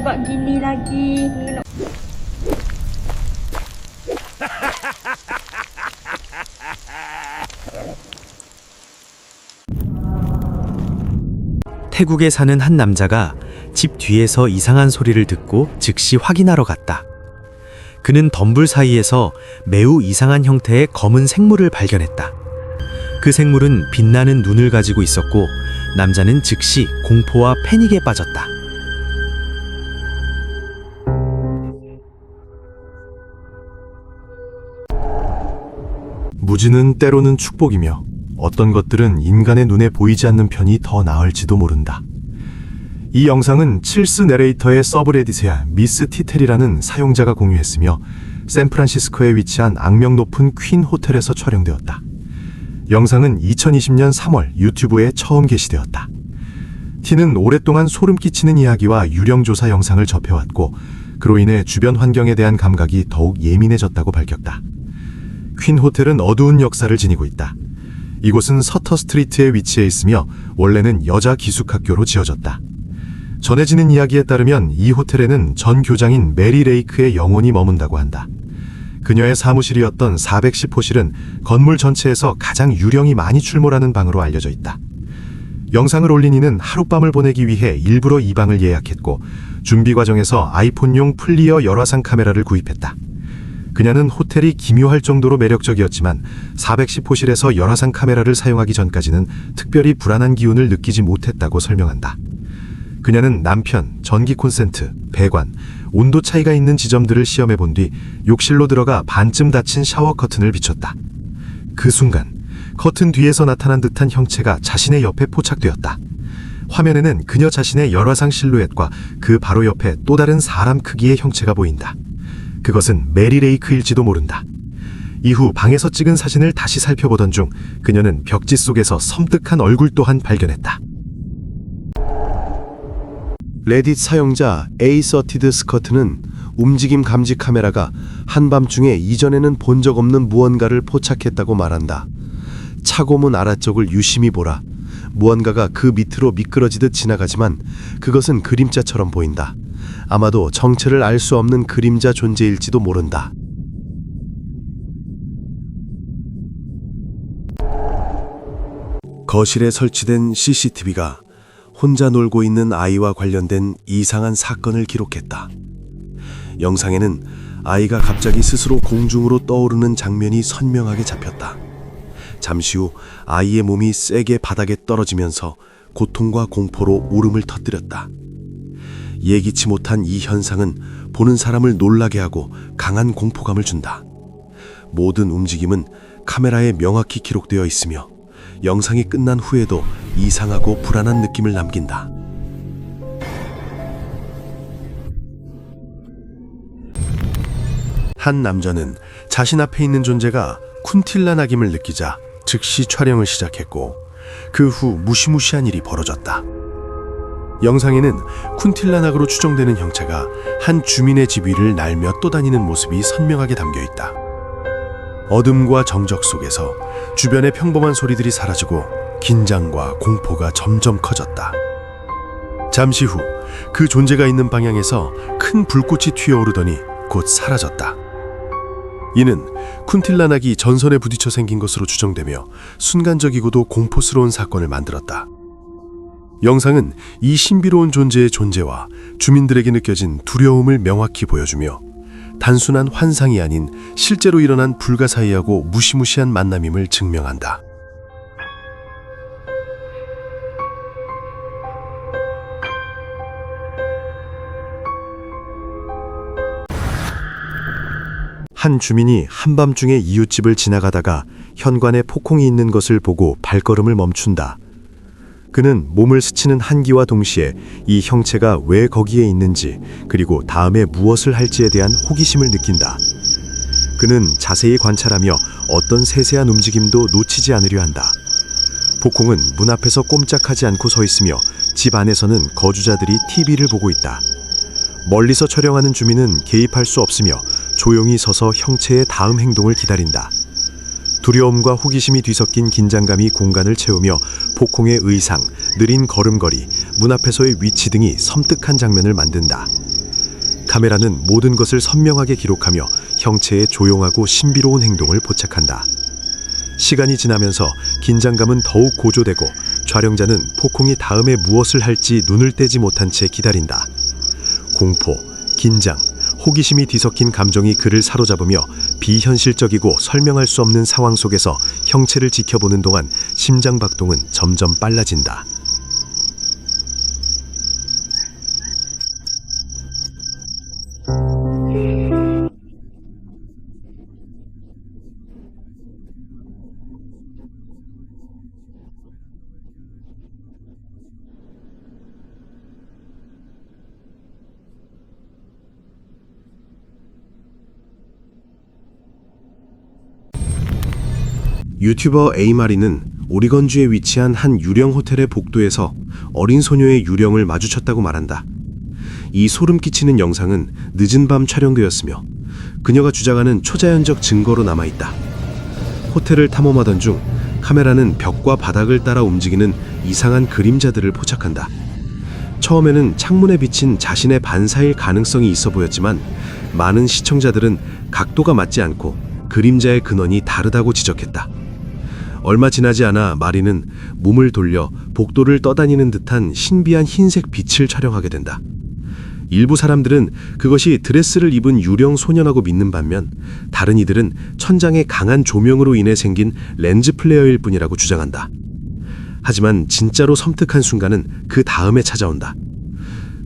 buat gini lagi. 태국에 사는 한 남자가 집 뒤에서 이상한 소리를 듣고 즉시 확인하러 갔다. 그는 덤불 사이에서 매우 이상한 형태의 검은 생물을 발견했다. 그 생물은 빛나는 눈을 가지고 있었고 남자는 즉시 공포와 패닉에 빠졌다. 무지는 때로는 축복이며 어떤 것들은 인간의 눈에 보이지 않는 편이 더 나을지도 모른다. 이 영상은 칠스 내레이터의 서브레딧에 미스 티텔이라는 사용자가 공유했으며 샌프란시스코에 위치한 악명 높은 퀸 호텔에서 촬영되었다. 영상은 2020년 3월 유튜브에 처음 게시되었다. 티는 오랫동안 소름 끼치는 이야기와 유령조사 영상을 접해왔고 그로 인해 주변 환경에 대한 감각이 더욱 예민해졌다고 밝혔다. 퀸 호텔은 어두운 역사를 지니고 있다. 이곳은 서터 스트리트에 위치해 있으며 원래는 여자 기숙학교로 지어졌다. 전해지는 이야기에 따르면 이 호텔에는 전 교장인 메리 레이크의 영혼이 머문다고 한다. 그녀의 사무실이었던 410호실은 건물 전체에서 가장 유령이 많이 출몰하는 방으로 알려져 있다. 영상을 올린 이는 하룻밤을 보내기 위해 일부러 이 방을 예약했고 준비 과정에서 아이폰용 플리어 열화상 카메라를 구입했다. 그녀는 호텔이 기묘할 정도로 매력적이었지만 410호실에서 열화상 카메라를 사용하기 전까지는 특별히 불안한 기운을 느끼지 못했다고 설명한다. 그녀는 남편, 전기 콘센트, 배관, 온도 차이가 있는 지점들을 시험해 본 뒤 욕실로 들어가 반쯤 닫힌 샤워 커튼을 비췄다. 그 순간 커튼 뒤에서 나타난 듯한 형체가 자신의 옆에 포착되었다. 화면에는 그녀 자신의 열화상 실루엣과 그 바로 옆에 또 다른 사람 크기의 형체가 보인다. 그것은 메리 레이크일지도 모른다. 이후 방에서 찍은 사진을 다시 살펴보던 중 그녀는 벽지 속에서 섬뜩한 얼굴 또한 발견했다. 레딧 사용자 에이서티드 스커트는 움직임 감지 카메라가 한밤중에 이전에는 본 적 없는 무언가를 포착했다고 말한다. 차고문 아래쪽을 유심히 보라. 무언가가 그 밑으로 미끄러지듯 지나가지만 그것은 그림자처럼 보인다. 아마도 정체를 알 수 없는 그림자 존재일지도 모른다. 거실에 설치된 CCTV가 혼자 놀고 있는 아이와 관련된 이상한 사건을 기록했다. 영상에는 아이가 갑자기 스스로 공중으로 떠오르는 장면이 선명하게 잡혔다. 잠시 후 아이의 몸이 세게 바닥에 떨어지면서 고통과 공포로 울음을 터뜨렸다. 예기치 못한 이 현상은 보는 사람을 놀라게 하고 강한 공포감을 준다. 모든 움직임은 카메라에 명확히 기록되어 있으며 영상이 끝난 후에도 이상하고 불안한 느낌을 남긴다. 한 남자는 자신 앞에 있는 존재가 쿤틸라나김을 느끼자 즉시 촬영을 시작했고 그 후 무시무시한 일이 벌어졌다. 영상에는 쿤틸라낙으로 추정되는 형체가 한 주민의 집 위를 날며 떠다니는 모습이 선명하게 담겨 있다. 어둠과 정적 속에서 주변의 평범한 소리들이 사라지고 긴장과 공포가 점점 커졌다. 잠시 후 그 존재가 있는 방향에서 큰 불꽃이 튀어오르더니 곧 사라졌다. 이는 쿤틸라낙이 전선에 부딪혀 생긴 것으로 추정되며 순간적이고도 공포스러운 사건을 만들었다. 영상은 이 신비로운 존재의 존재와 주민들에게 느껴진 두려움을 명확히 보여주며 단순한 환상이 아닌 실제로 일어난 불가사의하고 무시무시한 만남임을 증명한다. 한 주민이 한밤중에 이웃집을 지나가다가 현관에 폭콩이 있는 것을 보고 발걸음을 멈춘다. 그는 몸을 스치는 한기와 동시에 이 형체가 왜 거기에 있는지 그리고 다음에 무엇을 할지에 대한 호기심을 느낀다. 그는 자세히 관찰하며 어떤 세세한 움직임도 놓치지 않으려 한다. 폭콩은 문 앞에서 꼼짝하지 않고 서 있으며 집 안에서는 거주자들이 TV를 보고 있다. 멀리서 촬영하는 주민은 개입할 수 없으며 조용히 서서 형체의 다음 행동을 기다린다. 두려움과 호기심이 뒤섞인 긴장감이 공간을 채우며 폭콩의 의상, 느린 걸음걸이, 문 앞에서의 위치 등이 섬뜩한 장면을 만든다. 카메라는 모든 것을 선명하게 기록하며 형체의 조용하고 신비로운 행동을 포착한다. 시간이 지나면서 긴장감은 더욱 고조되고 촬영자는 포콩이 다음에 무엇을 할지 눈을 떼지 못한 채 기다린다. 공포, 긴장, 호기심이 뒤섞인 감정이 그를 사로잡으며 비현실적이고 설명할 수 없는 상황 속에서 형체를 지켜보는 동안 심장 박동은 점점 빨라진다. 유튜버 A마리는 오리건주에 위치한 한 유령 호텔의 복도에서 어린 소녀의 유령을 마주쳤다고 말한다. 이 소름 끼치는 영상은 늦은 밤 촬영되었으며 그녀가 주장하는 초자연적 증거로 남아있다. 호텔을 탐험하던 중 카메라는 벽과 바닥을 따라 움직이는 이상한 그림자들을 포착한다. 처음에는 창문에 비친 자신의 반사일 가능성이 있어 보였지만 많은 시청자들은 각도가 맞지 않고 그림자의 근원이 다르다고 지적했다. 얼마 지나지 않아 마리는 몸을 돌려 복도를 떠다니는 듯한 신비한 흰색 빛을 촬영하게 된다. 일부 사람들은 그것이 드레스를 입은 유령 소년하고 믿는 반면 다른 이들은 천장의 강한 조명으로 인해 생긴 렌즈 플레어일 뿐이라고 주장한다. 하지만 진짜로 섬뜩한 순간은 그 다음에 찾아온다.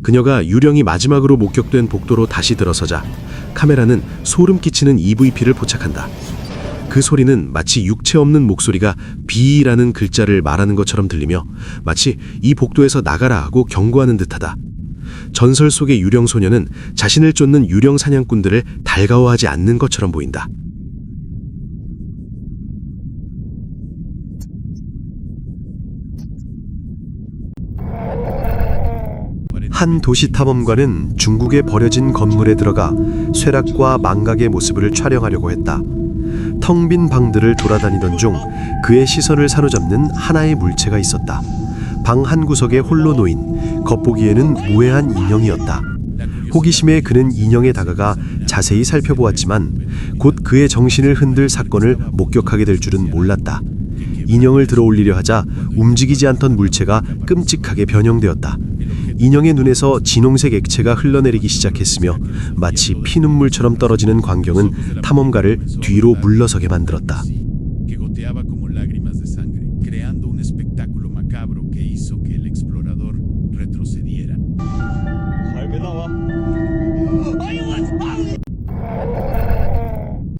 그녀가 유령이 마지막으로 목격된 복도로 다시 들어서자 카메라는 소름 끼치는 EVP를 포착한다. 그 소리는 마치 육체 없는 목소리가 비라는 글자를 말하는 것처럼 들리며 마치 이 복도에서 나가라 하고 경고하는 듯하다. 전설 속의 유령 소녀는 자신을 쫓는 유령 사냥꾼들을 달가워하지 않는 것처럼 보인다. 한 도시 탐험가는 중국의 버려진 건물에 들어가 쇠락과 망각의 모습을 촬영하려고 했다. 텅 빈 방들을 돌아다니던 중 그의 시선을 사로잡는 하나의 물체가 있었다. 방 한 구석에 홀로 놓인 겉보기에는 무해한 인형이었다. 호기심에 그는 인형에 다가가 자세히 살펴보았지만 곧 그의 정신을 흔들 사건을 목격하게 될 줄은 몰랐다. 인형을 들어올리려 하자 움직이지 않던 물체가 끔찍하게 변형되었다. 인형의 눈에서 진홍색 액체가 흘러내리기 시작했으며 마치 피눈물처럼 떨어지는 광경은 탐험가를 뒤로 물러서게 만들었다.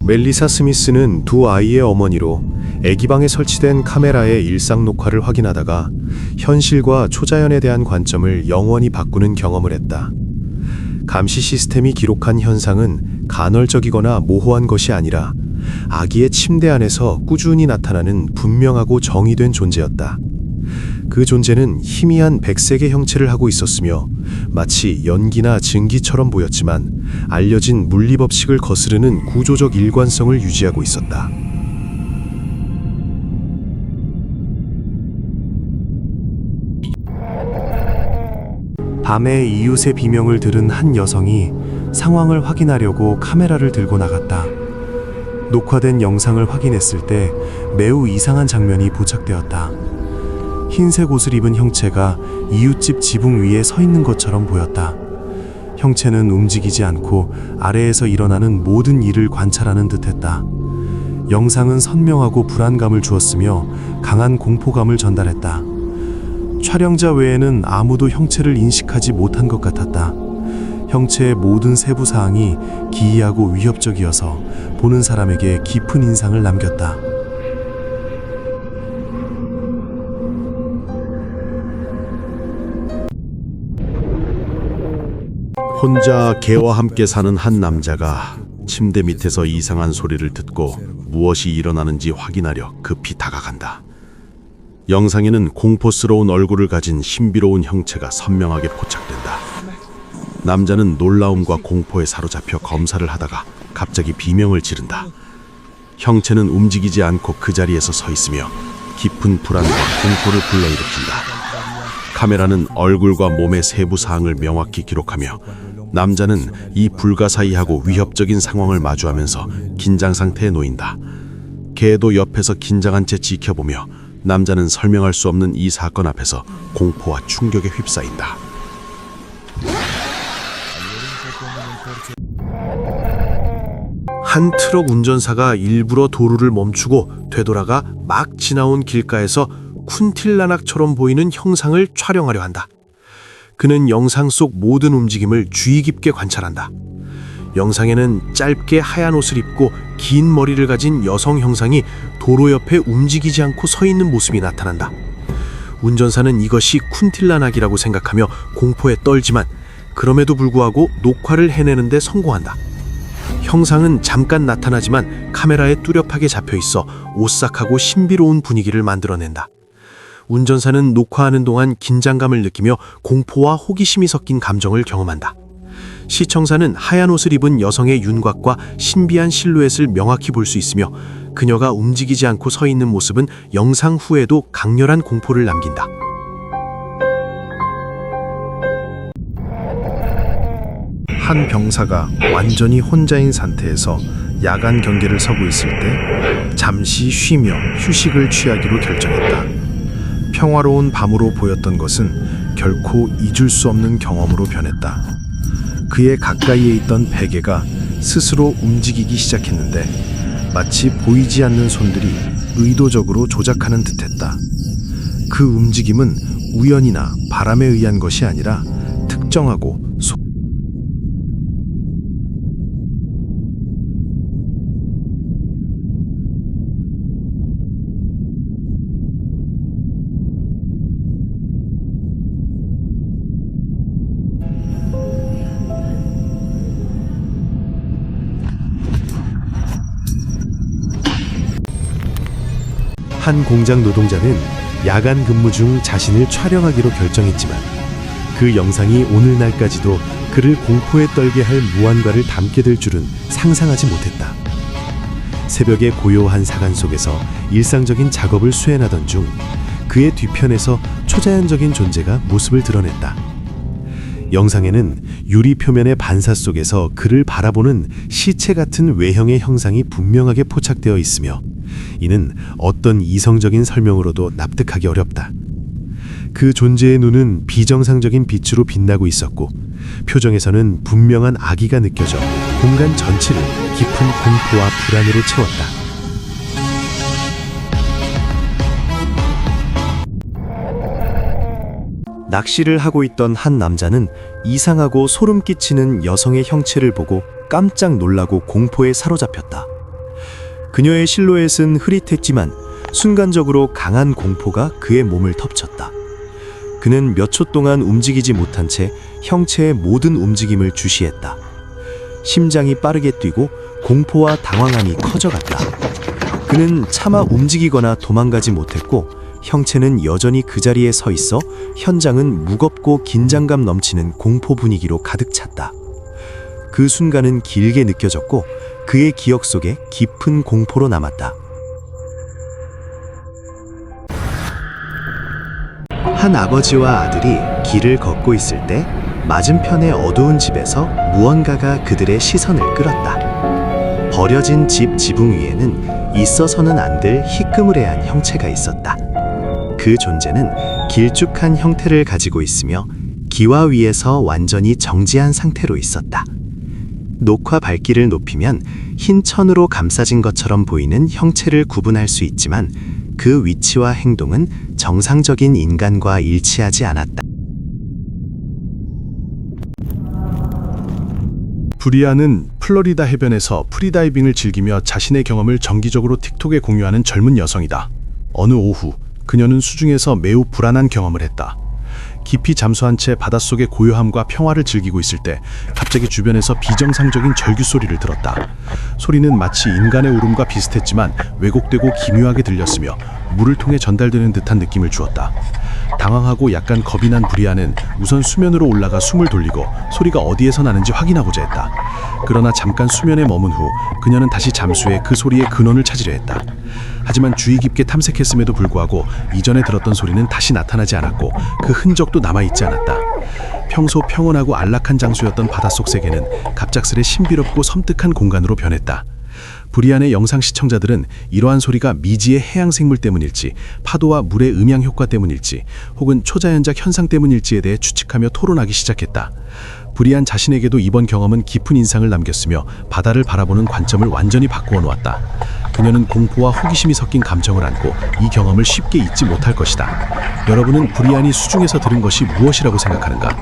멜리사 스미스는 두 아이의 어머니로 애기방에 설치된 카메라의 일상 녹화를 확인하다가 현실과 초자연에 대한 관점을 영원히 바꾸는 경험을 했다. 감시 시스템이 기록한 현상은 간헐적이거나 모호한 것이 아니라 아기의 침대 안에서 꾸준히 나타나는 분명하고 정의된 존재였다. 그 존재는 희미한 백색의 형체를 하고 있었으며 마치 연기나 증기처럼 보였지만 알려진 물리법칙을 거스르는 구조적 일관성을 유지하고 있었다. 밤에 이웃의 비명을 들은 한 여성이 상황을 확인하려고 카메라를 들고 나갔다. 녹화된 영상을 확인했을 때 매우 이상한 장면이 포착되었다. 흰색 옷을 입은 형체가 이웃집 지붕 위에 서 있는 것처럼 보였다. 형체는 움직이지 않고 아래에서 일어나는 모든 일을 관찰하는 듯했다. 영상은 선명하고 불안감을 주었으며 강한 공포감을 전달했다. 촬영자 외에는 아무도 형체를 인식하지 못한 것 같았다. 형체의 모든 세부 사항이 기이하고 위협적이어서 보는 사람에게 깊은 인상을 남겼다. 혼자 개와 함께 사는 한 남자가 침대 밑에서 이상한 소리를 듣고 무엇이 일어나는지 확인하려 급히 다가간다. 영상에는 공포스러운 얼굴을 가진 신비로운 형체가 선명하게 포착된다. 남자는 놀라움과 공포에 사로잡혀 검사를 하다가 갑자기 비명을 지른다. 형체는 움직이지 않고 그 자리에서 서 있으며 깊은 불안과 공포를 불러일으킨다. 카메라는 얼굴과 몸의 세부 사항을 명확히 기록하며 남자는 이 불가사의하고 위협적인 상황을 마주하면서 긴장 상태에 놓인다. 개도 옆에서 긴장한 채 지켜보며 남자는 설명할 수 없는 이 사건 앞에서 공포와 충격에 휩싸인다. 한 트럭 운전사가 일부러 도로를 멈추고 되돌아가 막 지나온 길가에서 쿤틸라낙처럼 보이는 형상을 촬영하려 한다. 그는 영상 속 모든 움직임을 주의 깊게 관찰한다. 영상에는 짧게 하얀 옷을 입고 긴 머리를 가진 여성 형상이 도로 옆에 움직이지 않고 서 있는 모습이 나타난다. 운전사는 이것이 쿤틸라낙이라고 생각하며 공포에 떨지만 그럼에도 불구하고 녹화를 해내는 데 성공한다. 형상은 잠깐 나타나지만 카메라에 뚜렷하게 잡혀 있어 오싹하고 신비로운 분위기를 만들어낸다. 운전사는 녹화하는 동안 긴장감을 느끼며 공포와 호기심이 섞인 감정을 경험한다. 시청자는 하얀 옷을 입은 여성의 윤곽과 신비한 실루엣을 명확히 볼 수 있으며 그녀가 움직이지 않고 서 있는 모습은 영상 후에도 강렬한 공포를 남긴다. 한 병사가 완전히 혼자인 상태에서 야간 경계를 서고 있을 때 잠시 쉬며 휴식을 취하기로 결정했다. 평화로운 밤으로 보였던 것은 결코 잊을 수 없는 경험으로 변했다. 그의 가까이에 있던 베개가 스스로 움직이기 시작했는데 마치 보이지 않는 손들이 의도적으로 조작하는 듯했다. 그 움직임은 우연이나 바람에 의한 것이 아니라 특정하고 한 공장 노동자는 야간 근무 중 자신을 촬영하기로 결정했지만 그 영상이 오늘날까지도 그를 공포에 떨게 할 무언가를 담게 될 줄은 상상하지 못했다. 새벽의 고요한 사간 속에서 일상적인 작업을 수행하던 중 그의 뒤편에서 초자연적인 존재가 모습을 드러냈다. 영상에는 유리 표면의 반사 속에서 그를 바라보는 시체 같은 외형의 형상이 분명하게 포착되어 있으며 이는 어떤 이성적인 설명으로도 납득하기 어렵다. 그 존재의 눈은 비정상적인 빛으로 빛나고 있었고 표정에서는 분명한 악의가 느껴져 공간 전체를 깊은 공포와 불안으로 채웠다. 낚시를 하고 있던 한 남자는 이상하고 소름 끼치는 여성의 형체를 보고 깜짝 놀라고 공포에 사로잡혔다. 그녀의 실루엣은 흐릿했지만 순간적으로 강한 공포가 그의 몸을 덮쳤다. 그는 몇 초 동안 움직이지 못한 채 형체의 모든 움직임을 주시했다. 심장이 빠르게 뛰고 공포와 당황함이 커져갔다. 그는 차마 움직이거나 도망가지 못했고 형체는 여전히 그 자리에 서 있어 현장은 무겁고 긴장감 넘치는 공포 분위기로 가득 찼다. 그 순간은 길게 느껴졌고 그의 기억 속에 깊은 공포로 남았다. 한 아버지와 아들이 길을 걷고 있을 때 맞은편의 어두운 집에서 무언가가 그들의 시선을 끌었다. 버려진 집 지붕 위에는 있어서는 안 될 희끄무레한 형체가 있었다. 그 존재는 길쭉한 형태를 가지고 있으며 기와 위에서 완전히 정지한 상태로 있었다. 녹화 밝기를 높이면 흰 천으로 감싸진 것처럼 보이는 형체를 구분할 수 있지만 그 위치와 행동은 정상적인 인간과 일치하지 않았다. 브리아는 플로리다 해변에서 프리다이빙을 즐기며 자신의 경험을 정기적으로 틱톡에 공유하는 젊은 여성이다. 어느 오후 그녀는 수중에서 매우 불안한 경험을 했다. 깊이 잠수한 채 바닷속의 고요함과 평화를 즐기고 있을 때 갑자기 주변에서 비정상적인 절규 소리를 들었다. 소리는 마치 인간의 울음과 비슷했지만 왜곡되고 기묘하게 들렸으며 물을 통해 전달되는 듯한 느낌을 주었다. 당황하고 약간 겁이 난 브리안은 우선 수면으로 올라가 숨을 돌리고 소리가 어디에서 나는지 확인하고자 했다. 그러나 잠깐 수면에 머문 후 그녀는 다시 잠수해 그 소리의 근원을 찾으려 했다. 하지만 주의 깊게 탐색했음에도 불구하고 이전에 들었던 소리는 다시 나타나지 않았고 그 흔적도 남아있지 않았다. 평소 평온하고 안락한 장소였던 바닷속 세계는 갑작스레 신비롭고 섬뜩한 공간으로 변했다. 브리안의 영상 시청자들은 이러한 소리가 미지의 해양 생물 때문일지, 파도와 물의 음향 효과 때문일지, 혹은 초자연적 현상 때문일지에 대해 추측하며 토론하기 시작했다. 브리안 자신에게도 이번 경험은 깊은 인상을 남겼으며 바다를 바라보는 관점을 완전히 바꾸어 놓았다. 그녀는 공포와 호기심이 섞인 감정을 안고 이 경험을 쉽게 잊지 못할 것이다. 여러분은 브리안이 수중에서 들은 것이 무엇이라고 생각하는가?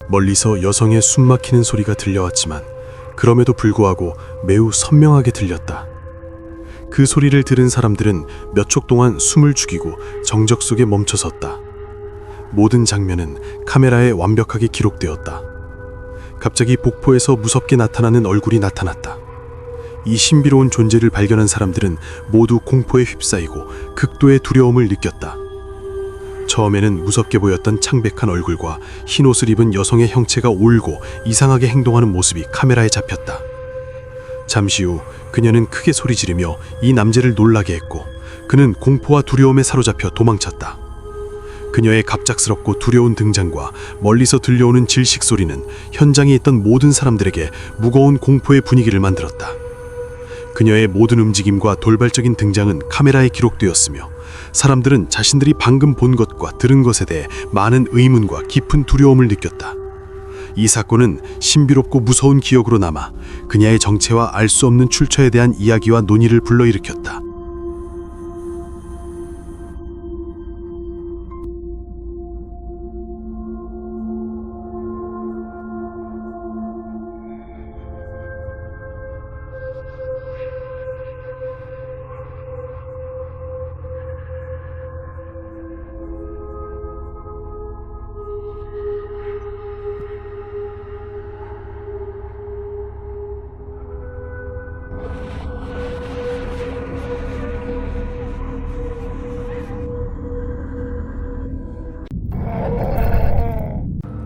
멀리서 여성의 숨막히는 소리가 들려왔지만 그럼에도 불구하고 매우 선명하게 들렸다. 그 소리를 들은 사람들은 몇 초 동안 숨을 죽이고 정적 속에 멈춰섰다. 모든 장면은 카메라에 완벽하게 기록되었다. 갑자기 복포에서 무섭게 나타나는 얼굴이 나타났다. 이 신비로운 존재를 발견한 사람들은 모두 공포에 휩싸이고 극도의 두려움을 느꼈다. 처음에는 무섭게 보였던 창백한 얼굴과 흰 옷을 입은 여성의 형체가 울고 이상하게 행동하는 모습이 카메라에 잡혔다. 잠시 후 그녀는 크게 소리 지르며 이 남자를 놀라게 했고 그는 공포와 두려움에 사로잡혀 도망쳤다. 그녀의 갑작스럽고 두려운 등장과 멀리서 들려오는 질식 소리는 현장에 있던 모든 사람들에게 무거운 공포의 분위기를 만들었다. 그녀의 모든 움직임과 돌발적인 등장은 카메라에 기록되었으며 사람들은 자신들이 방금 본 것과 들은 것에 대해 많은 의문과 깊은 두려움을 느꼈다. 이 사건은 신비롭고 무서운 기억으로 남아 그녀의 정체와 알 수 없는 출처에 대한 이야기와 논의를 불러일으켰다.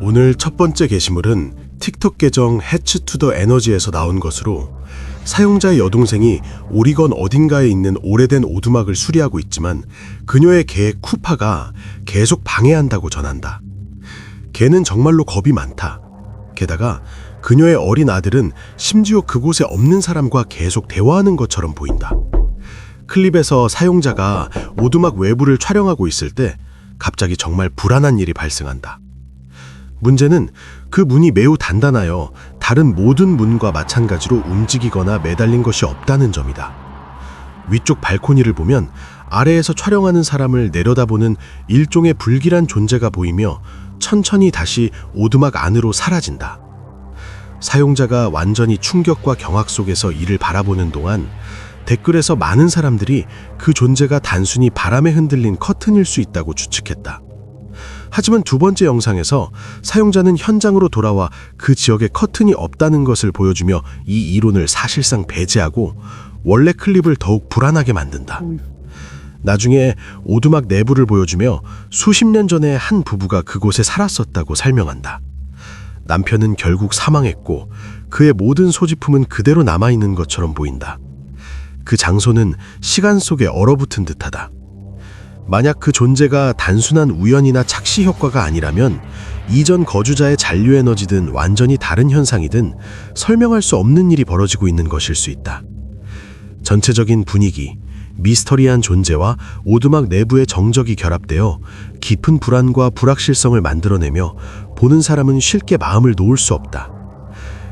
오늘 첫 번째 게시물은 틱톡 계정 해츠 투 더 에너지에서 나온 것으로 사용자의 여동생이 오리건 어딘가에 있는 오래된 오두막을 수리하고 있지만 그녀의 개 쿠파가 계속 방해한다고 전한다. 개는 정말로 겁이 많다. 게다가 그녀의 어린 아들은 심지어 그곳에 없는 사람과 계속 대화하는 것처럼 보인다. 클립에서 사용자가 오두막 외부를 촬영하고 있을 때 갑자기 정말 불안한 일이 발생한다. 문제는 그 문이 매우 단단하여 다른 모든 문과 마찬가지로 움직이거나 매달린 것이 없다는 점이다. 위쪽 발코니를 보면 아래에서 촬영하는 사람을 내려다보는 일종의 불길한 존재가 보이며 천천히 다시 오두막 안으로 사라진다. 사용자가 완전히 충격과 경악 속에서 이를 바라보는 동안 댓글에서 많은 사람들이 그 존재가 단순히 바람에 흔들린 커튼일 수 있다고 추측했다. 하지만 두 번째 영상에서 사용자는 현장으로 돌아와 그 지역에 커튼이 없다는 것을 보여주며 이 이론을 사실상 배제하고 원래 클립을 더욱 불안하게 만든다. 나중에 오두막 내부를 보여주며 수십 년 전에 한 부부가 그곳에 살았었다고 설명한다. 남편은 결국 사망했고 그의 모든 소지품은 그대로 남아있는 것처럼 보인다. 그 장소는 시간 속에 얼어붙은 듯하다. 만약 그 존재가 단순한 우연이나 착시 효과가 아니라면 이전 거주자의 잔류에너지든 완전히 다른 현상이든 설명할 수 없는 일이 벌어지고 있는 것일 수 있다. 전체적인 분위기, 미스터리한 존재와 오두막 내부의 정적이 결합되어 깊은 불안과 불확실성을 만들어내며 보는 사람은 쉽게 마음을 놓을 수 없다.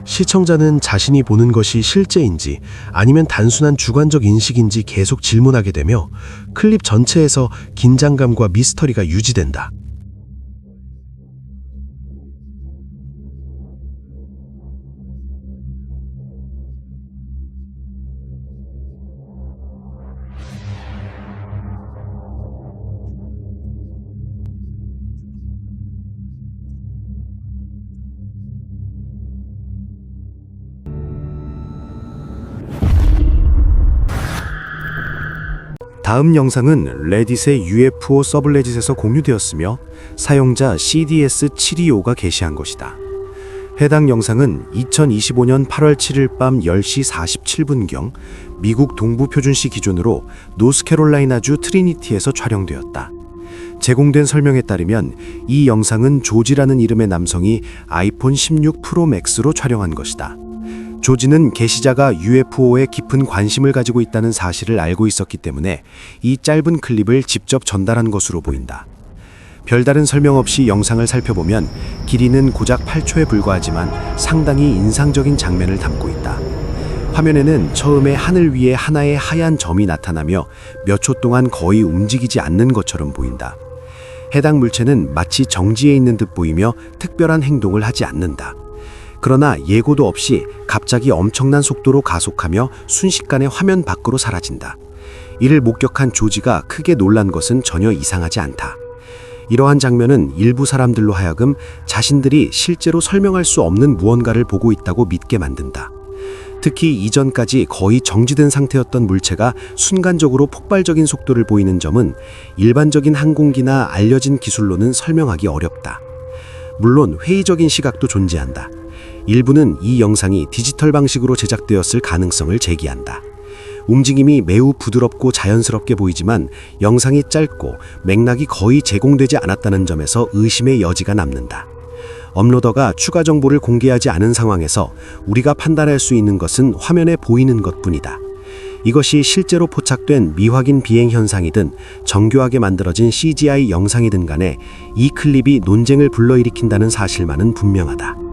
시청자는 자신이 보는 것이 실제인지 아니면 단순한 주관적 인식인지 계속 질문하게 되며 클립 전체에서 긴장감과 미스터리가 유지된다. 다음 영상은 레딧의 UFO 서블레딧에서 공유되었으며 사용자 CDS725가 게시한 것이다. 해당 영상은 2025년 8월 7일 밤 10시 47분경 미국 동부표준시 기준으로 노스캐롤라이나주 트리니티에서 촬영되었다. 제공된 설명에 따르면 이 영상은 조지라는 이름의 남성이 아이폰 16 프로 맥스로 촬영한 것이다. 조지는 게시자가 UFO에 깊은 관심을 가지고 있다는 사실을 알고 있었기 때문에 이 짧은 클립을 직접 전달한 것으로 보인다. 별다른 설명 없이 영상을 살펴보면 길이는 고작 8초에 불과하지만 상당히 인상적인 장면을 담고 있다. 화면에는 처음에 하늘 위에 하나의 하얀 점이 나타나며 몇 초 동안 거의 움직이지 않는 것처럼 보인다. 해당 물체는 마치 정지해 있는 듯 보이며 특별한 행동을 하지 않는다. 그러나 예고도 없이 갑자기 엄청난 속도로 가속하며 순식간에 화면 밖으로 사라진다. 이를 목격한 조지가 크게 놀란 것은 전혀 이상하지 않다. 이러한 장면은 일부 사람들로 하여금 자신들이 실제로 설명할 수 없는 무언가를 보고 있다고 믿게 만든다. 특히 이전까지 거의 정지된 상태였던 물체가 순간적으로 폭발적인 속도를 보이는 점은 일반적인 항공기나 알려진 기술로는 설명하기 어렵다. 물론 회의적인 시각도 존재한다. 일부는 이 영상이 디지털 방식으로 제작되었을 가능성을 제기한다. 움직임이 매우 부드럽고 자연스럽게 보이지만 영상이 짧고 맥락이 거의 제공되지 않았다는 점에서 의심의 여지가 남는다. 업로더가 추가 정보를 공개하지 않은 상황에서 우리가 판단할 수 있는 것은 화면에 보이는 것뿐이다. 이것이 실제로 포착된 미확인 비행 현상이든 정교하게 만들어진 CGI 영상이든 간에 이 클립이 논쟁을 불러일으킨다는 사실만은 분명하다.